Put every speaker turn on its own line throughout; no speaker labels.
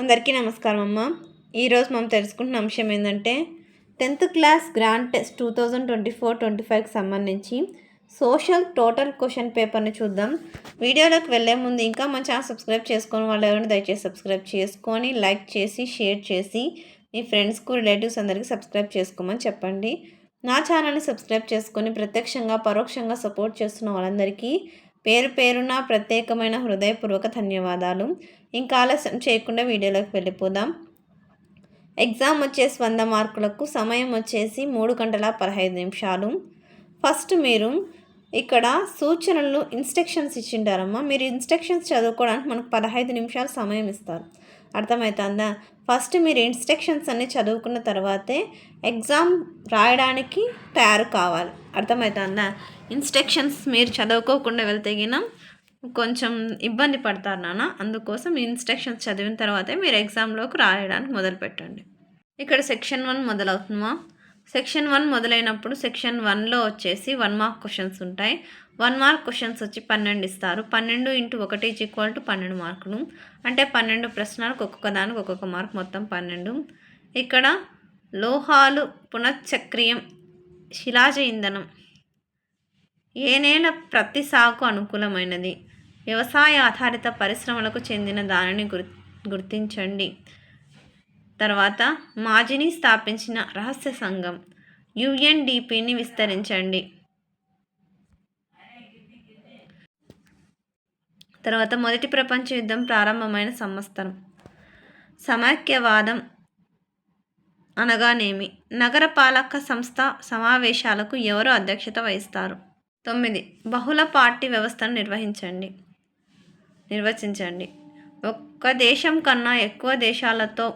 అందరికీ నమస్కారం అమ్మ. ఈరోజు మనం తెలుసుకుంటున్న అంశం ఏంటంటే 10th క్లాస్ గ్రాండ్ టెస్ట్ 2024-25కి సంబంధించి సోషల్ టోటల్ క్వశ్చన్ పేపర్ని చూద్దాం. వీడియోలోకి వెళ్ళే ముందు ఇంకా మన ఛానల్ సబ్స్క్రైబ్ చేసుకొని వాళ్ళు ఎవరైనా దయచేసి సబ్స్క్రైబ్ చేసుకొని లైక్ చేసి షేర్ చేసి మీ ఫ్రెండ్స్కు రిలేటివ్స్ అందరికీ సబ్స్క్రైబ్ చేసుకోమని చెప్పండి. నా ఛానల్ని సబ్స్క్రైబ్ చేసుకొని ప్రత్యక్షంగా పరోక్షంగా సపోర్ట్ చేస్తున్న వాళ్ళందరికీ పేరు పేరున ప్రత్యేకమైన హృదయపూర్వక ధన్యవాదాలు. ఇంకా ఆలస్యం చేయకుండా వీడియోలోకి వెళ్ళిపోదాం. ఎగ్జామ్ వచ్చేసి 100 మార్కులకు, సమయం వచ్చేసి 3 గంటల 15 నిమిషాలు. ఫస్ట్ మీరు ఇక్కడ సూచనలు ఇన్స్ట్రక్షన్స్ ఇచ్చింటారమ్మా. మీరు ఇన్స్ట్రక్షన్స్ చదువుకోవడానికి మనకు 15 నిమిషాలు సమయం ఇస్తారు. అర్థమవుతుందా? ఫస్ట్ మీరు ఇన్స్ట్రక్షన్స్ అన్నీ చదువుకున్న తర్వాతే ఎగ్జామ్ రాయడానికి తయారు కావాలి. అర్థమవుతుందా? ఇన్స్ట్రక్షన్స్ మీరు చదువుకోకుండా వెళ్తే కొంచెం ఇబ్బంది పడతారు నాన్న. అందుకోసం ఇన్స్ట్రక్షన్స్ చదివిన తర్వాతే మీరు ఎగ్జామ్లోకి రాయడానికి మొదలుపెట్టండి. ఇక్కడ సెక్షన్ 1 మొదలవుతుందా? సెక్షన్ 1 మొదలైనప్పుడు సెక్షన్ 1లో వచ్చేసి 1 మార్క్ క్వశ్చన్స్ ఉంటాయి. 1 మార్క్ క్వశ్చన్స్ వచ్చి 12 ఇస్తారు. 12 × 1 = 12 మార్కులు. అంటే 12 ప్రశ్నలకు ఒక్కొక్క దానికి ఒక్కొక్క మార్క్, మొత్తం 12. ఇక్కడ లోహాలు పునశ్చక్రియం, శిలాజ ఇంధనం, ఏ నేల ప్రతి సాగుకు అనుకూలమైనది, వ్యవసాయ ఆధారిత పరిశ్రమలకు చెందిన దానిని గుర్తించండి. తర్వాత మాజిని స్థాపించిన రహస్య సంఘం UNDPని విస్తరించండి. తర్వాత మొదటి ప్రపంచ యుద్ధం ప్రారంభమైన సంవత్సరం. సమైక్యవాదం అనగానేమి? నగరపాలక సంస్థ సమావేశాలకు ఎవరు అధ్యక్షత వహిస్తారు? 9 బహుళ పార్టీ వ్యవస్థను నిర్వచించండి. ఒక్క దేశం కన్నా ఎక్కువ దేశాలతో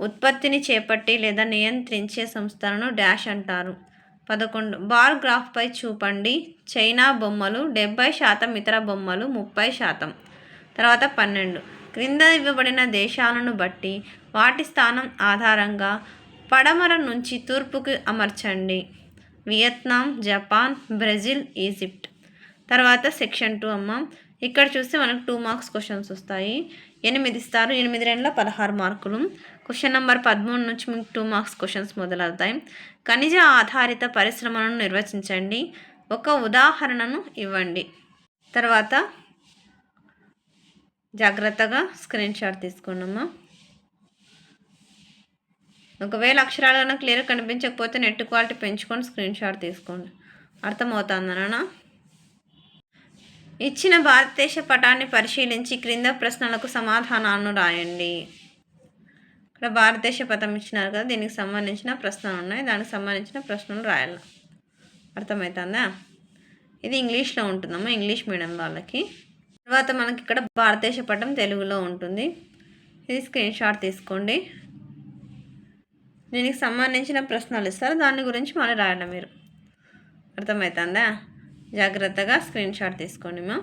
ఉత్పత్తిని చేపట్టి లేదా నియంత్రించే సంస్థలను డాష్ అంటారు. 11 బార్ గ్రాఫ్పై చూపండి. చైనా బొమ్మలు 70%, ఇతర బొమ్మలు 30%. తర్వాత 12 క్రింద ఇవ్వబడిన దేశాలను బట్టి వాటి స్థానం ఆధారంగా పడమర నుంచి తూర్పుకు అమర్చండి. Vietnam, Japan, Brazil, Egypt. తర్వాత సెక్షన్ 2 అమ్మ. ఇక్కడ చూస్తే మనకు 2 మార్క్స్ క్వశ్చన్స్ వస్తాయి. 8 ఇస్తారు. 8 2 16 మార్కులు. క్వశ్చన్ నెంబర్ 13 నుంచి మీకు 2 మార్క్స్ క్వశ్చన్స్ మొదలవుతాయి. ఖనిజ ఆధారిత పరిశ్రమలను నిర్వచించండి. ఒక ఉదాహరణను ఇవ్వండి. తర్వాత జాగ్రత్తగా స్క్రీన్ షాట్ తీసుకోండమ్మా. ఒకవేళ అక్షరాలు కన్నా క్లియర్గా కనిపించకపోతే నెట్ క్వాలిటీ పెంచుకొని స్క్రీన్ షాట్ తీసుకోండి. అర్థమవుతుందనా? ఇచ్చిన భారతదేశ పటాన్ని పరిశీలించి క్రింద ప్రశ్నలకు సమాధానాలను రాయండి. ఇక్కడ భారతదేశ పటం ఇచ్చినారు కదా, దీనికి సంబంధించిన ప్రశ్నలు ఉన్నాయి. దానికి సంబంధించిన ప్రశ్నలు రాయాలి. అర్థమవుతుందా? ఇది ఇంగ్లీష్లో ఉంటుందమ్మా, ఇంగ్లీష్ మీడియం వాళ్ళకి. తర్వాత మనకి ఇక్కడ భారతదేశ పటం తెలుగులో ఉంటుంది. ఇది స్క్రీన్ షాట్ తీసుకోండి. దీనికి సంబంధించిన ప్రశ్నలు ఇస్తారు, దాని గురించి మళ్ళీ రాయాలి మీరు. అర్థమవుతుందా? జాగ్రత్తగా స్క్రీన్ షాట్ తీసుకోండి మా.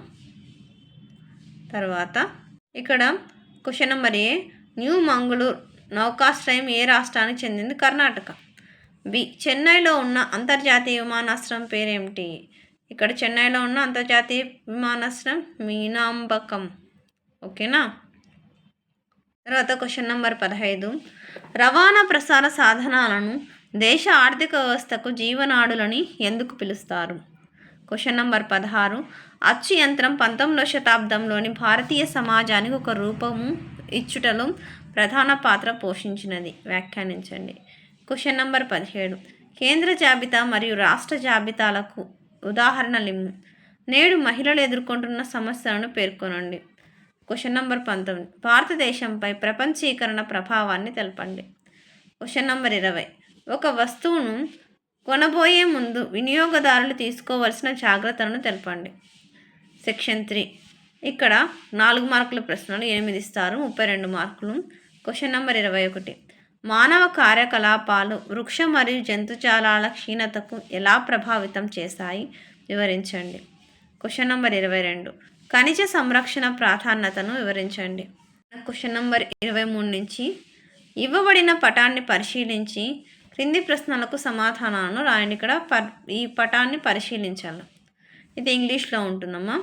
తర్వాత ఇక్కడ క్వశ్చన్ నెంబర్ ఏ, న్యూ మంగళూరు నౌకాశ్రయం ఏ రాష్ట్రానికి చెందింది? కర్ణాటక. బి, చెన్నైలో ఉన్న అంతర్జాతీయ విమానాశ్రయం పేరేమిటి? ఇక్కడ చెన్నైలో ఉన్న అంతర్జాతీయ విమానాశ్రయం మీనాంబకం. ఓకేనా? తర్వాత క్వశ్చన్ నెంబర్ 15, రవాణా ప్రసార సాధనాలను దేశ ఆర్థిక వ్యవస్థకు జీవనాడులని ఎందుకు పిలుస్తారు? క్వశ్చన్ నెంబర్ 16, అచ్చు యంత్రం 19వ శతాబ్దంలోని భారతీయ సమాజానికి ఒక రూపము ఇచ్చుటలో ప్రధాన పాత్ర పోషించినది. వ్యాఖ్యానించండి. క్వశ్చన్ నెంబర్ 17, కేంద్ర జాబితా మరియు రాష్ట్ర జాబితాలకు ఉదాహరణలిమ్ము. నేడు మహిళలు ఎదుర్కొంటున్న సమస్యలను పేర్కొనండి. క్వశ్చన్ నెంబర్ 19, భారతదేశంపై ప్రపంచీకరణ ప్రభావాన్ని తెలపండి. క్వశ్చన్ నెంబర్ 20, ఒక వస్తువును కొనబోయే ముందు వినియోగదారులు తీసుకోవలసిన జాగ్రత్తలను తెలపండి. సెక్షన్ 3, ఇక్కడ 4 మార్కుల ప్రశ్నలు, 8 ఇస్తారు, 32 మార్కులు. క్వశ్చన్ నెంబర్ 21, మానవ కార్యకలాపాలు వృక్ష మరియు జంతుజాలాల క్షీణతకు ఎలా ప్రభావితం చేశాయి? వివరించండి. క్వశ్చన్ నెంబర్ 22, ఖనిజ సంరక్షణ ప్రాధాన్యతను వివరించండి. క్వశ్చన్ నెంబర్ 23 నుంచి ఇవ్వబడిన పటాన్ని పరిశీలించి క్రింది ప్రశ్నలకు సమాధానాలను రాయండి. ఇక్కడ ఈ పటాన్ని పరిశీలించాలి. ఇది ఇంగ్లీష్లో ఉంటుందమ్మా.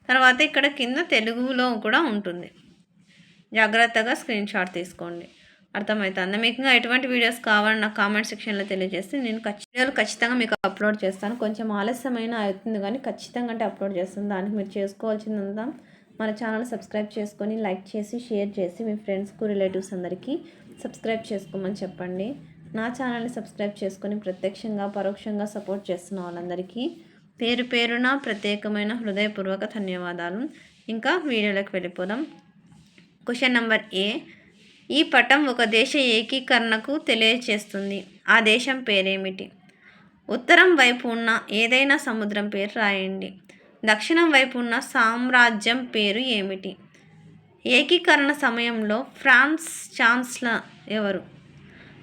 తర్వాత ఇక్కడ కింద తెలుగులో కూడా ఉంటుంది. జాగ్రత్తగా స్క్రీన్ షాట్ తీసుకోండి. అర్థమవుతుందా? మీకు ఇంకా ఎటువంటి వీడియోస్ కావాలని నాకు కామెంట్ సెక్షన్లో తెలియజేస్తే నేను వీడియోలు ఖచ్చితంగా మీకు అప్లోడ్ చేస్తాను. కొంచెం ఆలస్యమైన అవుతుంది కానీ ఖచ్చితంగా అంటే అప్లోడ్ చేస్తాను. దానికి మీరు చేసుకోవాల్సిందంతా మన ఛానల్ సబ్స్క్రైబ్ చేసుకొని లైక్ చేసి షేర్ చేసి మీ ఫ్రెండ్స్కు రిలేటివ్స్ అందరికీ సబ్స్క్రైబ్ చేసుకోమని చెప్పండి. నా ఛానల్ని సబ్స్క్రైబ్ చేసుకొని ప్రత్యక్షంగా పరోక్షంగా సపోర్ట్ చేస్తున్న వాళ్ళందరికీ పేరు పేరున ప్రత్యేకమైన హృదయపూర్వక ధన్యవాదాలు. ఇంకా వీడియోలోకి వెళ్ళిపోదాం. క్వశ్చన్ నెంబర్ ఏ. ఈ పటం ఒక దేశ ఏకీకరణకు తెలియచేస్తుంది. ఆ దేశం పేరేమిటి? ఉత్తరం వైపు ఉన్న ఏదైనా సముద్రం పేరు రాయండి. దక్షిణం వైపు ఉన్న సామ్రాజ్యం పేరు ఏమిటి? ఏకీకరణ సమయంలో ఫ్రాన్స్ ఛాన్సలర్ ఎవరు?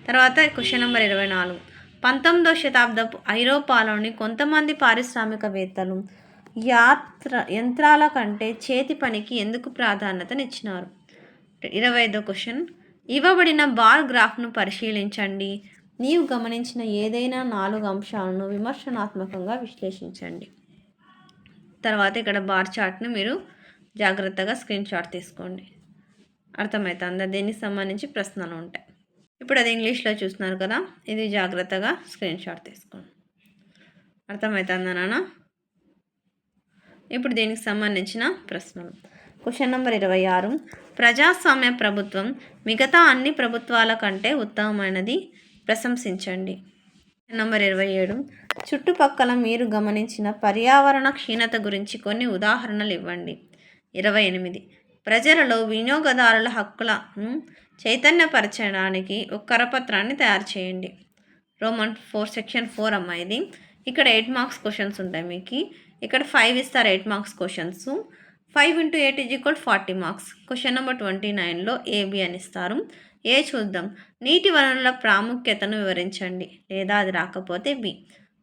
తర్వాత క్వశ్చన్ నెంబర్ 24. 19వ శతాబ్దపు ఐరోపాలోని కొంతమంది పారిశ్రామికవేత్తలు యంత్రాల కంటే చేతి పనికి ఎందుకు ప్రాధాన్యతనిచ్చినారు? 25వ క్వశ్చన్. ఇవ్వబడిన బార్ గ్రాఫ్ను పరిశీలించండి. నీవు గమనించిన ఏదైనా 4 అంశాలను విమర్శనాత్మకంగా విశ్లేషించండి. తర్వాత ఇక్కడ బార్ చార్ట్ని మీరు జాగ్రత్తగా స్క్రీన్ షాట్ తీసుకోండి. అర్థమవుతుందా? దీనికి సంబంధించి ప్రశ్నలు ఉంటాయి. ఇప్పుడు అది ఇంగ్లీష్లో చూస్తున్నారు కదా, ఇది జాగ్రత్తగా స్క్రీన్ షాట్ తీసుకోండి. అర్థమవుతుందా నాన్న? ఇప్పుడు దీనికి సంబంధించిన ప్రశ్నలు. Question number 26. ప్రజాస్వామ్య ప్రభుత్వం మిగతా అన్ని ప్రభుత్వాల కంటే ఉత్తమమైనది, ప్రశంసించండి. Question number 27. చుట్టుపక్కల మీరు గమనించిన పర్యావరణ క్షీణత గురించి కొన్ని ఉదాహరణలు ఇవ్వండి. 28. ప్రజలలో వినియోగదారుల హక్కులను చైతన్యపరచడానికి ఒక కరపత్రాన్ని తయారు చేయండి. రోమన్ 4 సెక్షన్ 4 అమ్మ ఇది. ఇక్కడ 8 మార్క్స్ క్వశ్చన్స్ ఉంటాయి మీకు. ఇక్కడ 5 ఇస్తారు 8 marks questions. 5 × 8 = 40 marks. Question number 29లో AB అని ఇస్తారు. ఏ చూద్దాం. నీటి వనరుల ప్రాముఖ్యతను వివరించండి, లేదా అది రాకపోతే B.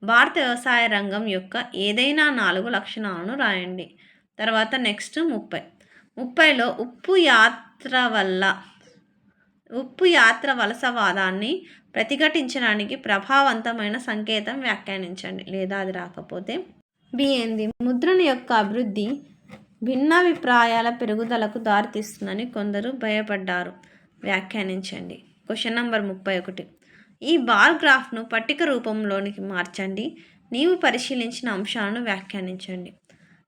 భారత వ్యవసాయ రంగం యొక్క ఏదైనా 4 లక్షణాలను రాయండి. తర్వాత నెక్స్ట్ 30లో ఉప్పు యాత్ర వలసవాదాన్ని ప్రతిఘటించడానికి ప్రభావవంతమైన సంకేతం వ్యాఖ్యానించండి, లేదా అది రాకపోతే B ఏంది? ముద్రణ యొక్క అభివృద్ధి భిన్నాభిప్రాయాల పెరుగుదలకు దారితీస్తుందని కొందరు భయపడ్డారు, వ్యాఖ్యానించండి. Question number 31. ఈ బార్ గ్రాఫ్ను పట్టిక రూపంలోనికి మార్చండి. నీవు పరిశీలించిన అంశాలను వ్యాఖ్యానించండి.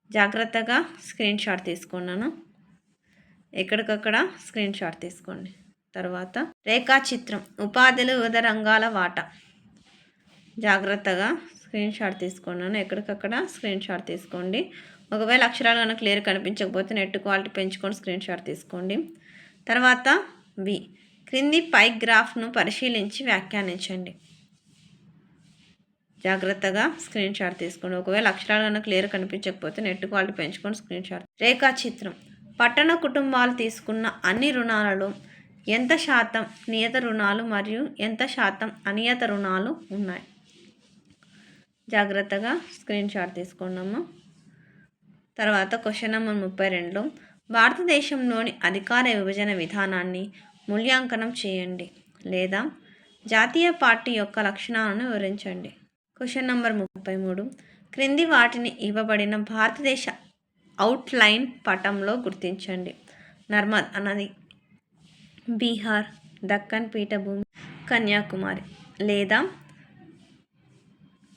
జాగ్రత్తగా స్క్రీన్ షాట్ తీసుకున్నాను. ఎక్కడికక్కడ స్క్రీన్ షాట్ తీసుకోండి. తర్వాత రేఖాచిత్రం. ఉపాధులు వివిధ రంగాల వాటా. జాగ్రత్తగా స్క్రీన్ షాట్ తీసుకున్నాను. ఎక్కడికక్కడ స్క్రీన్ షాట్ తీసుకోండి. ఒకవేళ అక్షరాలు కనుక క్లియర్ కనిపించకపోతే నెట్ క్వాలిటీ పెంచుకొని స్క్రీన్ షాట్ తీసుకోండి. తర్వాత B. క్రింది పై గ్రాఫ్ను పరిశీలించి వ్యాఖ్యానించండి. జాగ్రత్తగా స్క్రీన్ షాట్ తీసుకోండి. ఒకవేళ అక్షరాలు కనుక క్లియర్ కనిపించకపోతే నెట్ క్వాలిటీ పెంచుకొని స్క్రీన్ షాట్. రేఖాచిత్రం. పట్టణ కుటుంబాలు తీసుకున్న అన్ని రుణాలలో ఎంత శాతం నియత రుణాలు మరియు ఎంత శాతం అనియత రుణాలు ఉన్నాయి? జాగ్రత్తగా స్క్రీన్ షాట్ తీసుకోండమ్మా. తర్వాత క్వశ్చన్ నెంబర్ 32లో భారతదేశంలోని అధికార విభజన విధానాన్ని మూల్యాంకనం చేయండి, లేదా జాతీయ పార్టీ యొక్క లక్షణాలను వివరించండి. Question number 33. క్రింది వాటిని ఇవ్వబడిన భారతదేశ అవుట్లైన్ పటంలో గుర్తించండి. నర్మద్ నది, బీహార్, దక్కన్ పీఠభూమి, కన్యాకుమారి, లేదా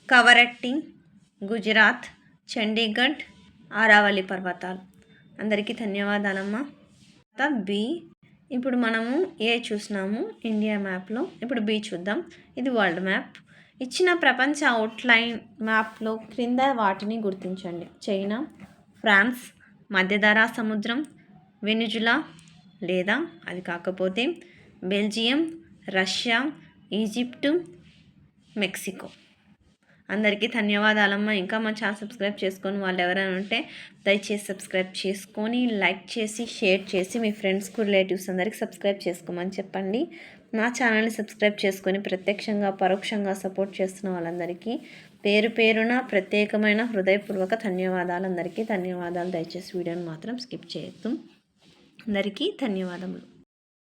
కవరట్టి, గుజరాత్, చండీగఢ్, ఆరావళి పర్వతాలు. అందరికీ ధన్యవాదాలమ్మా. B. ఇప్పుడు మనము ఏ చూసినాము ఇండియా మ్యాప్లో. ఇప్పుడు B చూద్దాం. ఇది వరల్డ్ మ్యాప్. ఇచ్చిన ప్రపంచ అవుట్లైన్ మ్యాప్లో క్రింద వాటిని గుర్తించండి. చైనా, ఫ్రాన్స్, మధ్యధరా సముద్రం, వెనిజులా, లేదా అది కాకపోతే బెల్జియం, రష్యా, ఈజిప్టు, మెక్సికో. అందరికీ ధన్యవాదాలమ్మా. ఇంకా మా ఛానల్ సబ్స్క్రైబ్ చేసుకొని వాళ్ళు ఎవరైనా ఉంటే దయచేసి సబ్స్క్రైబ్ చేసుకొని లైక్ చేసి షేర్ చేసి మీ ఫ్రెండ్స్కు రిలేటివ్స్ అందరికీ సబ్స్క్రైబ్ చేసుకోమని చెప్పండి. నా ఛానల్ని సబ్స్క్రైబ్ చేసుకొని ప్రత్యక్షంగా పరోక్షంగా సపోర్ట్ చేస్తున్న వాళ్ళందరికీ పేరు పేరున ప్రత్యేకమైన హృదయపూర్వక ధన్యవాదాలు. అందరికీ ధన్యవాదాలు. దయచేసి వీడియోని మాత్రం స్కిప్ చేయొద్దు. అందరికీ ధన్యవాదములు.